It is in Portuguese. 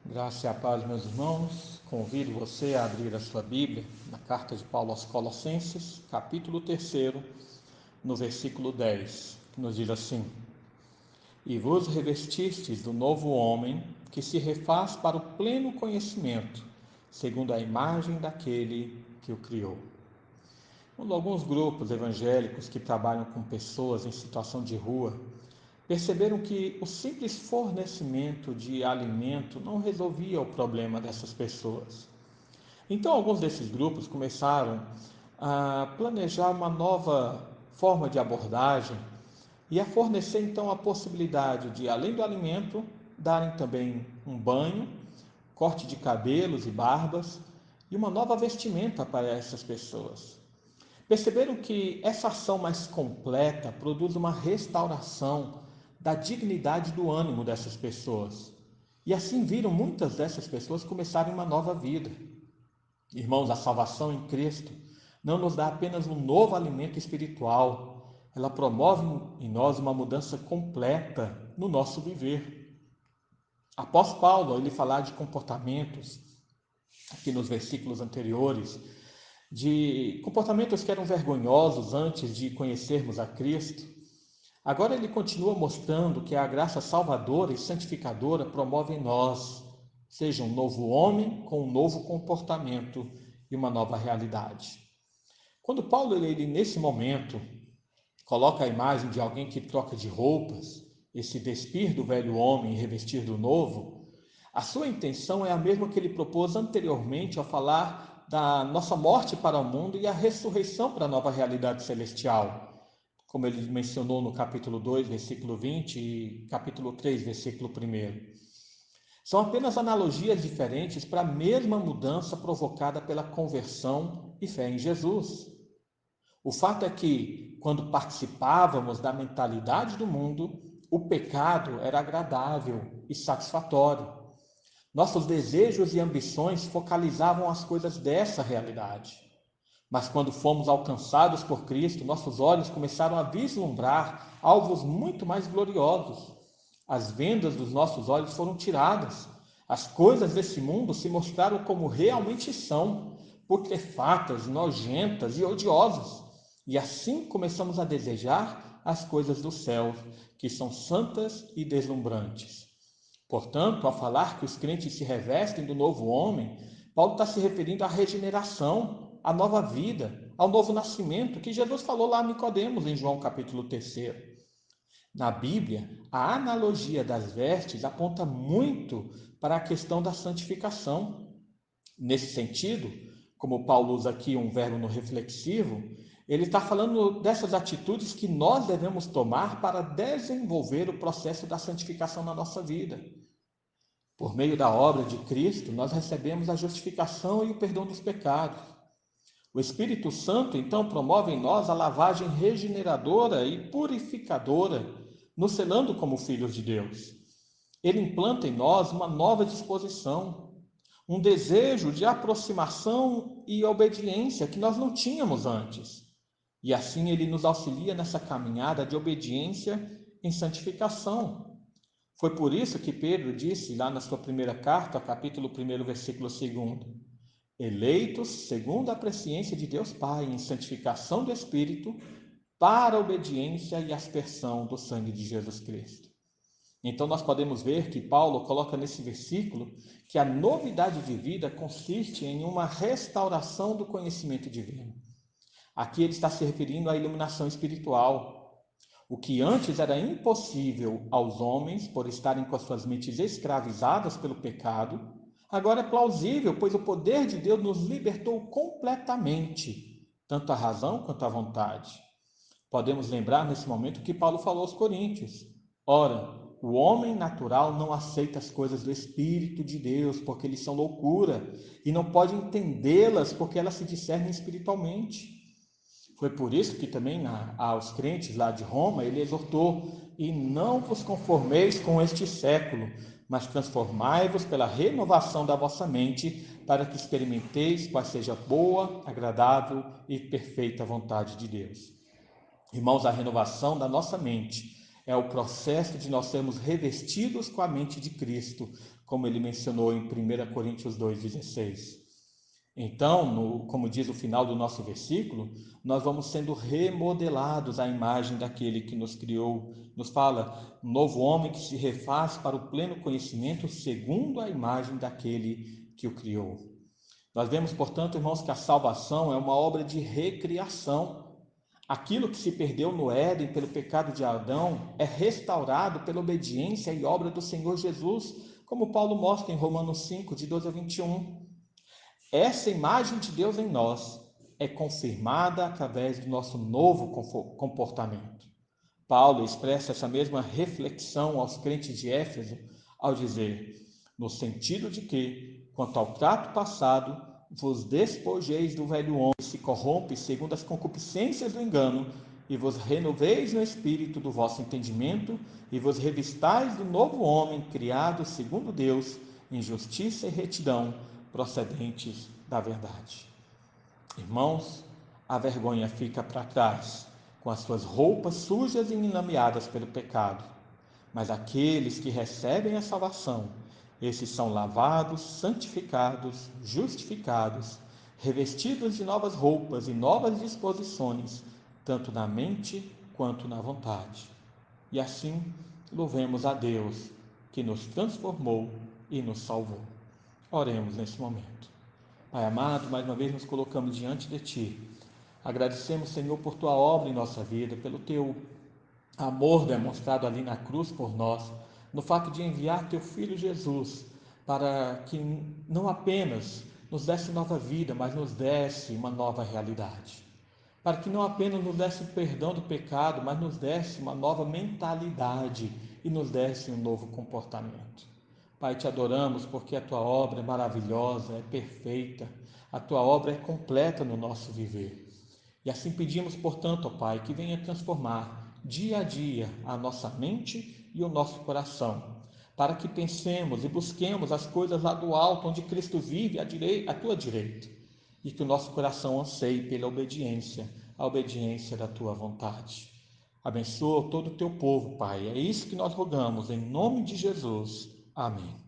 Graça e a paz, meus irmãos. Convido você a abrir a sua Bíblia na carta de Paulo aos Colossenses, capítulo 3, no versículo 10, que nos diz assim: E vos revestistes do novo homem, que se refaz para o pleno conhecimento, segundo a imagem daquele que o criou. Alguns grupos evangélicos que trabalham com pessoas em situação de rua perceberam que o simples fornecimento de alimento não resolvia o problema dessas pessoas. Então, alguns desses grupos começaram a planejar uma nova forma de abordagem e a fornecer então a possibilidade de, além do alimento, darem também um banho, corte de cabelos e barbas e uma nova vestimenta para essas pessoas. Perceberam que essa ação mais completa produz uma restauração da dignidade do ânimo dessas pessoas. E assim viram muitas dessas pessoas começarem uma nova vida. Irmãos, a salvação em Cristo não nos dá apenas um novo alimento espiritual, ela promove em nós uma mudança completa no nosso viver. Após Paulo ele falar de comportamentos, aqui nos versículos anteriores, de comportamentos que eram vergonhosos antes de conhecermos a Cristo, agora ele continua mostrando que a graça salvadora e santificadora promove em nós, seja um novo homem com um novo comportamento e uma nova realidade. Quando Paulo, ele nesse momento, coloca a imagem de alguém que troca de roupas, esse despir do velho homem e revestir do novo, a sua intenção é a mesma que ele propôs anteriormente ao falar da nossa morte para o mundo e a ressurreição para a nova realidade celestial, como ele mencionou no capítulo 2, versículo 20 e capítulo 3, versículo 1. São apenas analogias diferentes para a mesma mudança provocada pela conversão e fé em Jesus. O fato é que, quando participávamos da mentalidade do mundo, o pecado era agradável e satisfatório. Nossos desejos e ambições focalizavam as coisas dessa realidade. Mas quando fomos alcançados por Cristo, nossos olhos começaram a vislumbrar alvos muito mais gloriosos. As vendas dos nossos olhos foram tiradas. As coisas desse mundo se mostraram como realmente são, putrefatas, nojentas e odiosas. E assim começamos a desejar as coisas do céu, que são santas e deslumbrantes. Portanto, ao falar que os crentes se revestem do novo homem, Paulo está se referindo à regeneração, à nova vida, ao novo nascimento, que Jesus falou lá a Nicodemos em João capítulo 3. Na Bíblia, a analogia das vestes aponta muito para a questão da santificação. Nesse sentido, como Paulo usa aqui um verbo no reflexivo, ele está falando dessas atitudes que nós devemos tomar para desenvolver o processo da santificação na nossa vida. Por meio da obra de Cristo, nós recebemos a justificação e o perdão dos pecados. O Espírito Santo, então, promove em nós a lavagem regeneradora e purificadora, nos selando como filhos de Deus. Ele implanta em nós uma nova disposição, um desejo de aproximação e obediência que nós não tínhamos antes. E assim ele nos auxilia nessa caminhada de obediência em santificação. Foi por isso que Pedro disse lá na sua primeira carta, capítulo 1, versículo 2: eleitos segundo a presciência de Deus Pai, em santificação do Espírito, para a obediência e aspersão do sangue de Jesus Cristo. Então nós podemos ver que Paulo coloca nesse versículo que a novidade de vida consiste em uma restauração do conhecimento divino. Aqui ele está se referindo à iluminação espiritual. O que antes era impossível aos homens, por estarem com as suas mentes escravizadas pelo pecado, agora é plausível, pois o poder de Deus nos libertou completamente, tanto a razão quanto a vontade. Podemos lembrar nesse momento que Paulo falou aos Coríntios: ora, o homem natural não aceita as coisas do Espírito de Deus, porque eles são loucura, e não pode entendê-las, porque elas se discernem espiritualmente. Foi por isso que também aos crentes lá de Roma, ele exortou: e não vos conformeis com este século, mas transformai-vos pela renovação da vossa mente, para que experimenteis qual seja a boa, agradável e perfeita vontade de Deus. Irmãos, a renovação da nossa mente É o processo de nós sermos revestidos com a mente de Cristo, como ele mencionou em 1 Coríntios 2,16. Então, como diz o final do nosso versículo, nós vamos sendo remodelados à imagem daquele que nos criou. Nos fala, novo homem que se refaz para o pleno conhecimento segundo a imagem daquele que o criou. Nós vemos, portanto, irmãos, que a salvação é uma obra de recriação. Aquilo que se perdeu no Éden pelo pecado de Adão é restaurado pela obediência e obra do Senhor Jesus, como Paulo mostra em Romanos 5, de 12 a 21. Essa imagem de Deus em nós é confirmada através do nosso novo comportamento. Paulo expressa essa mesma reflexão aos crentes de Éfeso ao dizer, no sentido de que, quanto ao trato passado, vos despojeis do velho homem que se corrompe segundo as concupiscências do engano, e vos renoveis no espírito do vosso entendimento, e vos revistais do novo homem, criado segundo Deus, em justiça e retidão, procedentes da verdade. Irmãos, a vergonha fica para trás, com as suas roupas sujas e enlameadas pelo pecado. Mas aqueles que recebem a salvação, esses são lavados, santificados, justificados, revestidos de novas roupas e novas disposições, tanto na mente quanto na vontade. E assim, louvemos a Deus, que nos transformou e nos salvou. Oremos nesse momento. Pai amado, mais uma vez nos colocamos diante de Ti. Agradecemos, Senhor, por Tua obra em nossa vida, pelo Teu amor demonstrado ali na cruz por nós, no fato de enviar Teu Filho Jesus para que não apenas nos desse nova vida, mas nos desse uma nova realidade. Para que não apenas nos desse perdão do pecado, mas nos desse uma nova mentalidade e nos desse um novo comportamento. Pai, te adoramos porque a Tua obra é maravilhosa, é perfeita, a Tua obra é completa no nosso viver. E assim pedimos, portanto, ó Pai, que venha transformar dia a dia a nossa mente e o nosso coração, para que pensemos e busquemos as coisas lá do alto, onde Cristo vive à Tua direita, e que o nosso coração anseie pela obediência, a obediência da Tua vontade. Abençoa todo o Teu povo, Pai. É isso que nós rogamos, em nome de Jesus. Amém.